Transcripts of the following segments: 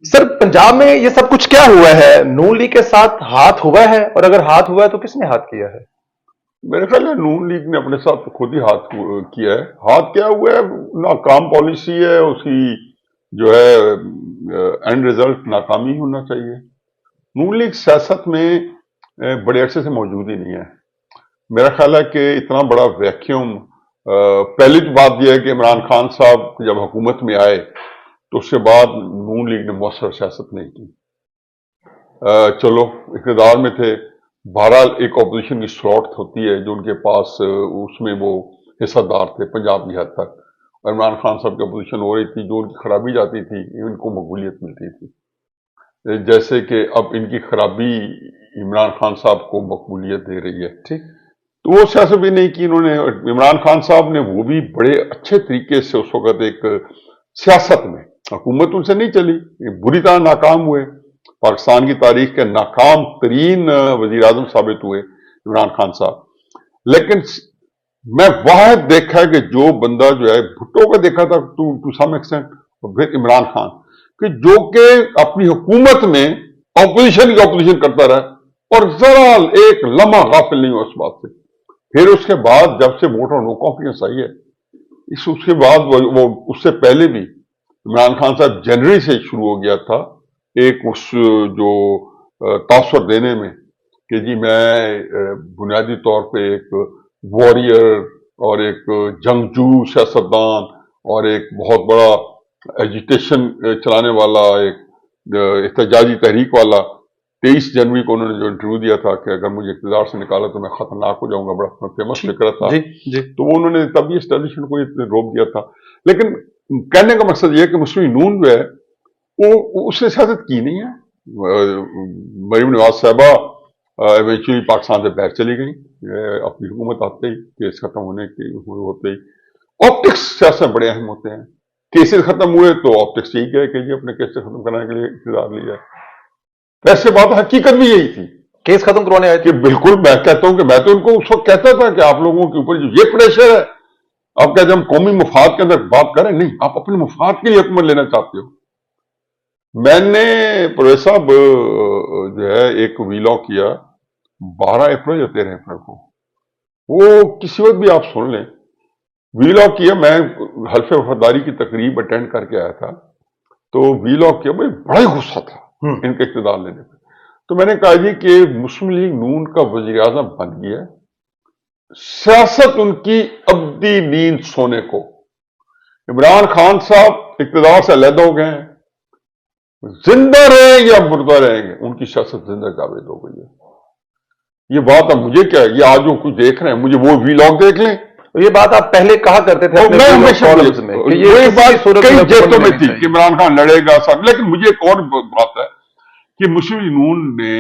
سر پنجاب میں یہ سب کچھ کیا ہوا ہے؟ نون لیگ کے ساتھ ہاتھ ہوا ہے، اور اگر ہاتھ ہوا ہے تو کس نے ہاتھ کیا ہے؟ میرے خیال ہے نون لیگ نے اپنے ساتھ خود ہی ہاتھ کیا ہے. ہاتھ کیا ہوا ہے؟ ناکام پالیسی ہے اس کی، جو ہے اینڈ ریزلٹ ناکامی ہونا چاہیے. نون لیگ سیاست میں بڑے عرصے سے موجود ہی نہیں ہے. میرا خیال ہے کہ اتنا بڑا ویکیوم، پہلی تو بات یہ ہے کہ عمران خان صاحب جب حکومت میں آئے تو اس کے بعد نون لیگ نے مؤثر سیاست نہیں کی. چلو اقتدار میں تھے، بہرحال ایک اپوزیشن کی سلاٹ ہوتی ہے جو ان کے پاس اس میں وہ حصہ دار تھے پنجاب کی حد تک، اور عمران خان صاحب کی اپوزیشن ہو رہی تھی، جو ان کی خرابی جاتی تھی ان کو مقبولیت ملتی تھی. جیسے کہ اب ان کی خرابی عمران خان صاحب کو مقبولیت دے رہی ہے. ٹھیک، تو وہ سیاست بھی نہیں کی انہوں نے. عمران خان صاحب نے وہ بھی بڑے اچھے طریقے سے اس وقت ایک سیاست میں، حکومت ان سے نہیں چلی، بری طرح ناکام ہوئے، پاکستان کی تاریخ کے ناکام ترین وزیر اعظم ثابت ہوئے عمران خان صاحب. لیکن میں واحد دیکھا کہ جو بندہ جو ہے بھٹو کا دیکھا تھا ٹو سم ایکسٹینٹ، اور پھر عمران خان، کہ جو کہ اپنی حکومت میں اپوزیشن کی اپوزیشن کرتا رہا اور ذرا ایک لمحہ غافل نہیں ہوا اس بات سے. پھر اس کے بعد جب سے ووٹ اور نو کانفیڈنس آئی ہے، اس کے بعد وہ اس سے پہلے بھی عمران خان صاحب جنوری سے شروع ہو گیا تھا ایک اس جو تاثر دینے میں کہ جی میں بنیادی طور پہ ایک وارئر اور ایک جنگجو سیاستدان اور ایک بہت بڑا ایجیٹیشن چلانے والا، ایک احتجاجی تحریک والا. 23 جنوری کو انہوں نے جو انٹرویو دیا تھا کہ اگر مجھے اقتدار سے نکالا تو میں خطرناک ہو جاؤں گا، بڑا فیمس فکر تھا. جی تو وہ انہوں نے تب یہ اسٹیبلشمنٹ کو روک دیا تھا. لیکن کہنے کا مقصد یہ ہے کہ مسلم نون جو ہے وہ اس نے سیاست کی نہیں ہے. مریم نواز صاحبہ ایونچولی پاکستان سے باہر چلی گئی اپنی حکومت آتے ہی، کیس ختم ہونے کے ہوتے ہی. آپٹکس سیاست میں بڑے اہم ہوتے ہیں. کیسز ختم ہوئے تو آپٹکس یہی گئے کہ جی اپنے کیس ختم کرنے کے لیے اقتدار لیا. ایسے بات حقیقت بھی یہی تھی، کیس ختم کروانے آئے تھے. کہ بالکل میں کہتا ہوں کہ میں تو ان کو اس وقت کہتا تھا کہ آپ لوگوں کے اوپر جو یہ پریشر ہے، آپ کہتے ہیں ہم قومی مفاد کے اندر بات کریں، نہیں، آپ اپنے مفاد کے لیے حکومت لینا چاہتے ہو. میں نے پروفیسر صاحب جو ہے ایک ویلاگ کیا 12 اپریل یا 13 اپریل کو، وہ کسی وقت بھی آپ سن لیں. ویلاگ کیا، میں حلف وفاداری کی تقریب اٹینڈ کر کے آیا تھا، تو ویلاگ کیا، بڑا ہی غصہ تھا ان کے اقتدار لینے پہ. تو میں نے کہا جی کہ مسلم لیگ نون کا وزیر اعظم بن گیا، سیاست ان کی ابدی نیند سونے کو. عمران خان صاحب اقتدار سے علیحدہ ہو گئے ہیں، زندہ رہیں یا مردہ رہیں گے، ان کی سیاست زندہ ثابت ہو گئی ہے. یہ بات اب مجھے کیا ہے، یہ آج جو کچھ دیکھ رہے ہیں، مجھے وہ ویلاگ دیکھ لیں. یہ بات آپ پہلے کہا کرتے تھے میں ہمیشہ یہ بات کئی جیتوں میں تھی کہ عمران خان لڑے گا سب. لیکن مجھے ایک اور بات ہے کہ مسلم نون نے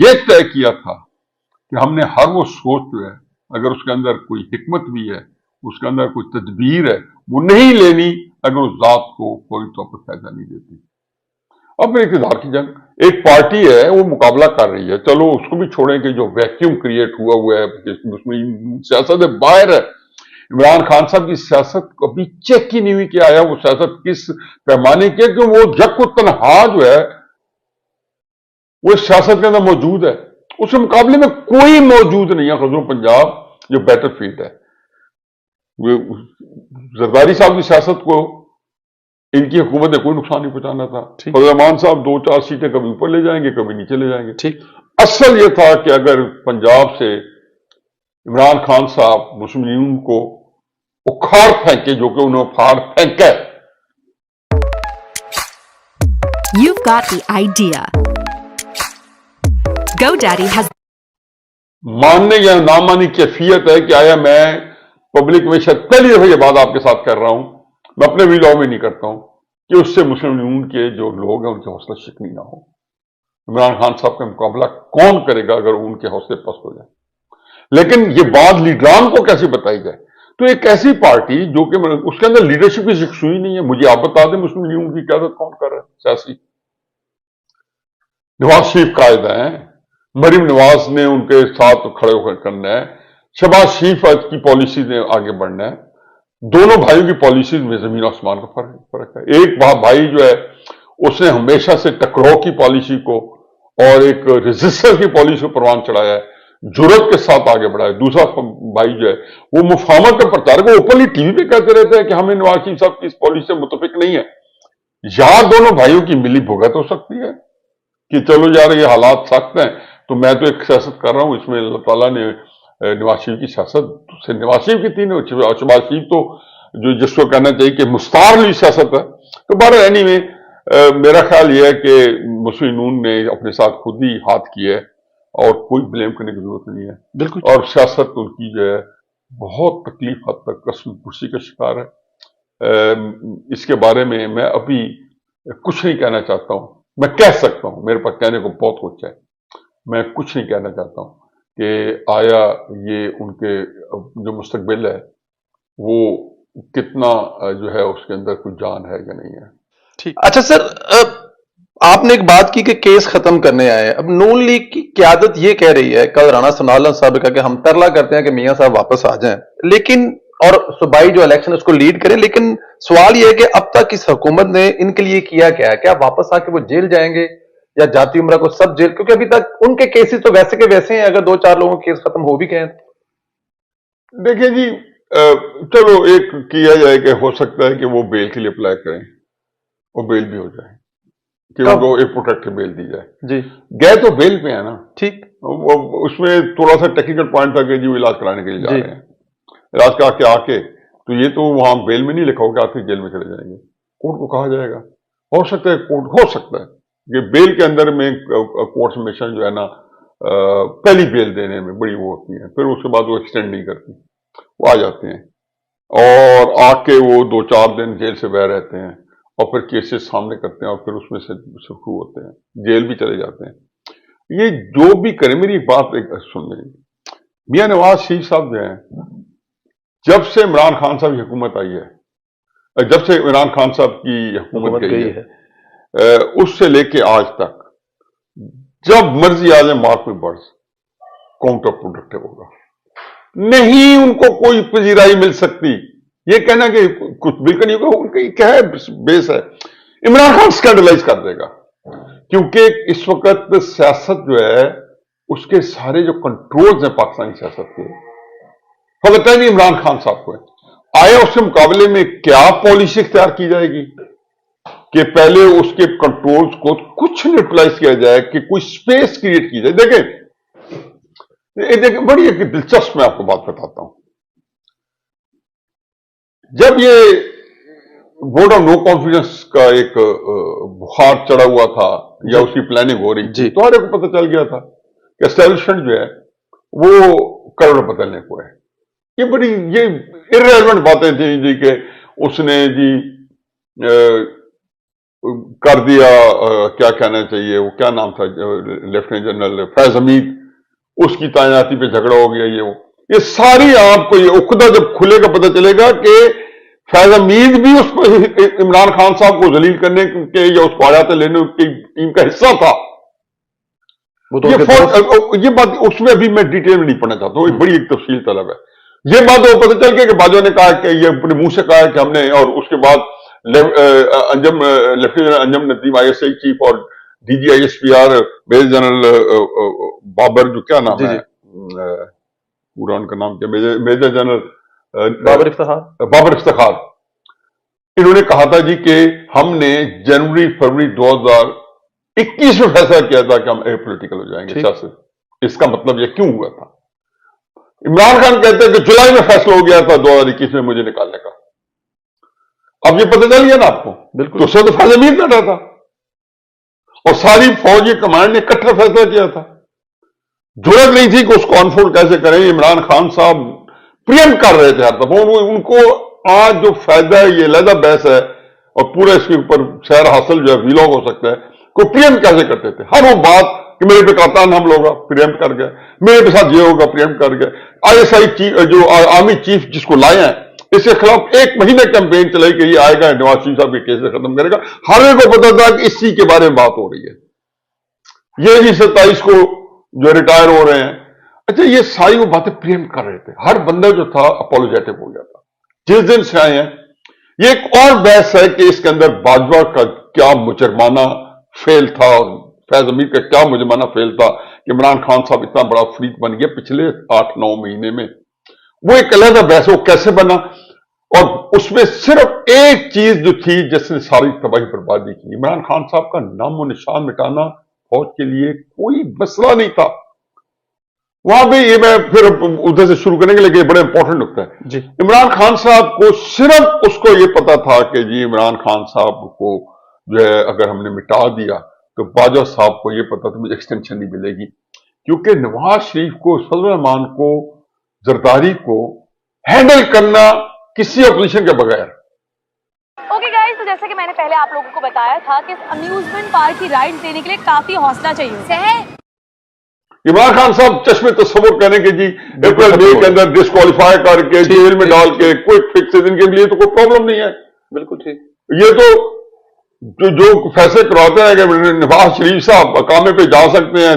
یہ طے کیا تھا کہ ہم نے ہر وہ سوچ جو ہے، اگر اس کے اندر کوئی حکمت بھی ہے، اس کے اندر کوئی تدبیر ہے، وہ نہیں لینی اگر اس ذات کو کوئی طور پر فائدہ نہیں دیتی. اب اقتدار کی جنگ، ایک پارٹی ہے وہ مقابلہ کر رہی ہے، چلو اس کو بھی چھوڑیں کہ جو ویکیوم کریٹ ہوا ہے سیاست باہر ہے. عمران خان صاحب کی سیاست کبھی چیک ہی نہیں ہوئی کہ آیا وہ سیاست کس پیمانے کی ہے، کہ وہ یک و تنہا جو ہے وہ اس سیاست کے اندر موجود ہے. اس کے مقابلے میں کوئی موجود نہیں ہے خزر پنجاب جو بیٹر فیلڈ ہے. زرداری صاحب کی سیاست کو ان کی حکومت نے کوئی نقصان نہیں پہنچانا تھا. فضل الرحمان صاحب 2-4 سیٹیں کبھی اوپر لے جائیں گے، کبھی نیچے لے جائیں گے. اصل یہ تھا کہ اگر پنجاب سے عمران خان صاحب مسلم لیگ کو اکھاڑ پھینکے، جو کہ انہوں نے پھاڑ پھینکا. You've got the idea. GoDaddy has ماننے یا نہ ماننے کی کیفیت ہے کہ آیا میں پبلک میں شاید پہلی دفعہ یہ بات آپ کے ساتھ کر رہا ہوں، میں اپنے ویلاگ میں نہیں کرتا ہوں، کہ اس سے مسلم لیگ کے جو لوگ ہیں ان کے حوصلہ شکنی نہ ہو. عمران خان صاحب کا مقابلہ کون کرے گا اگر ان کے حوصلے پست ہو جائیں. لیکن یہ بات لیڈران کو کیسے بتائی جائے؟ تو ایک ایسی پارٹی جو کہ اس کے اندر لیڈرشپ کی یکسوئی نہیں ہے. مجھے آپ بتا دیں مسلم لیگ کی قیادت کون کر رہا ہے سیاسی؟ نواز شریف قائد ہیں، مریم نواز نے ان کے ساتھ کھڑے کرنا ہے، شہباز شریف کی پالیسیز نے آگے بڑھنا ہے. دونوں بھائیوں کی پالیسیز میں زمین آسمان کا فرق ہے. ایک بھائی جو ہے उसने हमेशा से टकराव की पॉलिसी को और एक रेजिस्टर की पॉलिसी को परवान चढ़ाया है, जुर्रत के साथ आगे बढ़ा है। दूसरा भाई जो है वो मुफाहमत का प्रचारक, वो ओपनली टीवी पे कहते रहते हैं कि हमें नवाज शरीफ साहब की इस पॉलिसी से मुतफिक नहीं है। यार दोनों भाइयों की मिली भुगत हो सकती है कि चलो यार ये हालात सख्त हैं तो मैं तो एक सियासत कर रहा हूं, इसमें अल्लाह ताला ने नवाज शरीफ की सियासत से नवाज शरीफ की थी, शहबाज शरीफ तो जो जिसको कहना चाहिए कि मुस्तार ली सियासत है। तो बहरहाल एनीवे मेरा ख्याल यह है कि मुस्लिम नून ने अपने साथ खुद ही हाथ किया है और कोई ब्लेम करने की जरूरत नहीं है। बिल्कुल। और सियासत उनकी जो है बहुत तकलीफ हद तक कसम कुर्सी का शिकार है। इसके बारे में मैं अभी कुछ नहीं कहना चाहता हूं। मैं कह सकता हूं, मेरे पास कहने को बहुत कुछ है, मैं कुछ नहीं कहना चाहता हूं कि आया ये उनके जो मुस्तकबिल है वो कितना जो है उसके अंदर कुछ जान है या नहीं है। ठीक। अच्छा सर, आपने एक बात की कि केस खत्म करने आए हैं। अब नून लीग की क़यादत ये कह रही है, कल राणा सनाउल्लाह साहब कहा कि हम तरला करते हैं कि मियां साहब वापस आ जाएं, लेकिन और सूबाई जो इलेक्शन उसको लीड करें, लेकिन सवाल यह है कि अब तक इस हुकूमत ने इनके लिए किया क्या है? क्या वापस आके वो जेल जाएंगे या जाती उम्र को सब जेल? क्योंकि अभी तक उनके केसेस तो वैसे के वैसे हैं, अगर 2-4 लोगों के केस खत्म हो भी गए। देखिए जी, चलो एक किया जाए कि हो सकता है कि वो बेल के लिए अप्लाई करें और बेल भी हो जाए, कि उनको एक प्रोटेक्टिव बेल दी जाए। जी, गए तो बेल पे है ना। ठीक। उसमें थोड़ा सा टेक्निकल पॉइंट था कि जी वो इलाज कराने के लिए जा रहे हैं, इलाज करा के आके तो ये तो वहां बेल में नहीं लिखा होगा आखिर जेल में चले जाएंगे। कोर्ट को कहा जाएगा, हो सकता है कोर्ट, हो सकता है कि बेल के अंदर में कोर्ट हमेशा जो है ना पहली बेल देने में बड़ी वो होती है, फिर उसके बाद वो एक्सटेंड नहीं करती, वो आ जाते हैं और आके वो 2-4 दिन जेल से बाहर रहते हैं और फिर केसेस सामने करते हैं और फिर उसमें से शुरू होते हैं, जेल भी चले जाते हैं। ये जो भी करें, मेरी बात एक सुन लें, मियां नवाज शरीफ साहब जो है, जब से इमरान खान साहब की हुकूमत आई है, जब से इमरान खान साहब की हुकूमत गई है, उससे लेके आज तक जब मर्जी आ जाए मार्क में बर्स काउंटर प्रोडक्टिव होगा, नहीं उनको कोई पजीराई मिल सकती। ये कहना कि कुछ बिल्कुल नहीं होगा, उनका क्या है बेस है, इमरान खान स्कैंडलाइज कर देगा, क्योंकि इस वक्त सियासत जो है उसके सारे जो कंट्रोल्स हैं पाकिस्तानी सियासत के फलता नहीं इमरान खान साहब को है। आया उसके मुकाबले में क्या पॉलिसी इख्तियार की जाएगी कि पहले उसके कंट्रोल्स को कुछ न्यूट्रलाइज किया जाए, कि कोई स्पेस क्रिएट की जाए। देखें बड़ी एक दिलचस्प मैं आपको बात बताता हूं। जब ये वोट ऑफ नो कॉन्फिडेंस का एक बुखार चढ़ा हुआ था या उसकी प्लानिंग हो रही थी, तो हर एक को पता चल गया था कि एस्टेब्लिशमेंट जो है वो करोड़ों बदलने को है। ये बड़ी ये इररेलेवेंट बातें थी जी कि उसने जी कर दिया, क्या कहना चाहिए, वो क्या नाम था, लेफ्टिनेंट जनरल फैज हमीद, उसकी तैनाती पे झगड़ा हो गया, ये सारी आपको ये उखदा जब खुलेगा पता चलेगा कि फैज हमीद भी उस इमरान खान साहब को जलील करने के या उसको आयात लेने की टीम का हिस्सा था। ये बात उसमें अभी मैं डिटेल में नहीं पढ़ना चाहता हूँ, बड़ी एक तफसील तलब है। ये बात वो पता चल गया कि बाजवा ने कहा कि ये अपने मुंह से कहा है कि हमने, और उसके बाद lieutenant Anjum Nadeem ISI chief और DGISPR मेजर जनरल बाबर, जो क्या नाम है पूरा उनका नाम क्या, मेजर जनरल बाबर इफ्तिखार, इन्होंने कहा था जी कि हमने जनवरी-फरवरी 2021 में फैसला किया था कि हम एपॉलिटिकल हो जाएंगे सियासत। इसका मतलब यह क्यों हुआ था? इमरान खान कहते हैं कि जुलाई में फैसला हो गया था 2021 में मुझे निकालने का। अब ये पता चल गया ना आपको, बिल्कुल। तो उससे तो फैज हमीद बैठा था और सारी फौजी कमांड ने इकट्ठा फैसला किया था। जरूरत नहीं थी कि उसको अनफोल्ड कैसे करें। इमरान खान साहब प्रियम कर रहे थे हर दफा। उनको आज जो फायदा है, ये लहदा बहस है और पूरा इसके ऊपर शहर हासिल जो है वीलॉग हो सकता है, को प्रियम कैसे करते थे। हर वो बात कि मेरे पे कातान हमला होगा, प्रियम कर गए, मेरे पे साथ ये होगा, प्रियम कर गए। ISI चीफ, जो आर्मी चीफ जिसको लाए हैं, इसके खिलाफ 1 महीने कैंपेन चलाई कि ये आएगा नवाज शरीफ साहब के केस खत्म करेगा। हर एक को पता था कि इसी के बारे में बात हो रही है। ये जी 27 को जो रिटायर हो रहे हैं, अच्छा ये सारी वो बातें प्रेम कर रहे थे। हर बंदा जो था अपोलोजेटिक हो गया था। जिस दिन से आए हैं, ये एक और बहस है कि इसके अंदर बाजवा का क्या मुजरमाना फेल था, फैज अमीर का क्या मुजरमाना फेल था कि इमरान खान साहब इतना बड़ा फरीद बन गया पिछले 8-9 महीने में। वो एक अलग बहस, वो कैसे बना, और उसमें सिर्फ एक चीज जो थी जिसने सारी तबाही बर्बादी की, इमरान खान साहब का नामो निशान मिटाना फौज के लिए कोई मसला नहीं था। वहां पे ये मैं फिर उधर से शुरू करने के लिए बड़ा इंपॉर्टेंट होता है जी। इमरान खान साहब को सिर्फ उसको ये पता था कि जी इमरान खान साहब को जो है अगर हमने मिटा दिया तो बाजवा साहब को ये पता था मुझे एक्सटेंशन नहीं मिलेगी, क्योंकि नवाज शरीफ को, फजल रहमान को, जरदारी को हैंडल करना किसी अपोजिशन के बगैर। ओके गाइस, तो जैसे कि मैंने पहले आप लोगों को बताया था कि इस अम्यूजमेंट पार्क की राइड देने के लिए काफी हौसला चाहिए होता है। इमरान खान साहब चश्मे तस्वुर करने के जी अप्रैल मई के अंदर डिस्क्वालीफाई करके जेल में डाल के क्विक फिक्सेस, इनके लिए तो कोई प्रॉब्लम नहीं है। बिल्कुल ठीक। ये तो जो फैसले करवाते हैं कि नवाज शरीफ साहब अकामे पे जा सकते हैं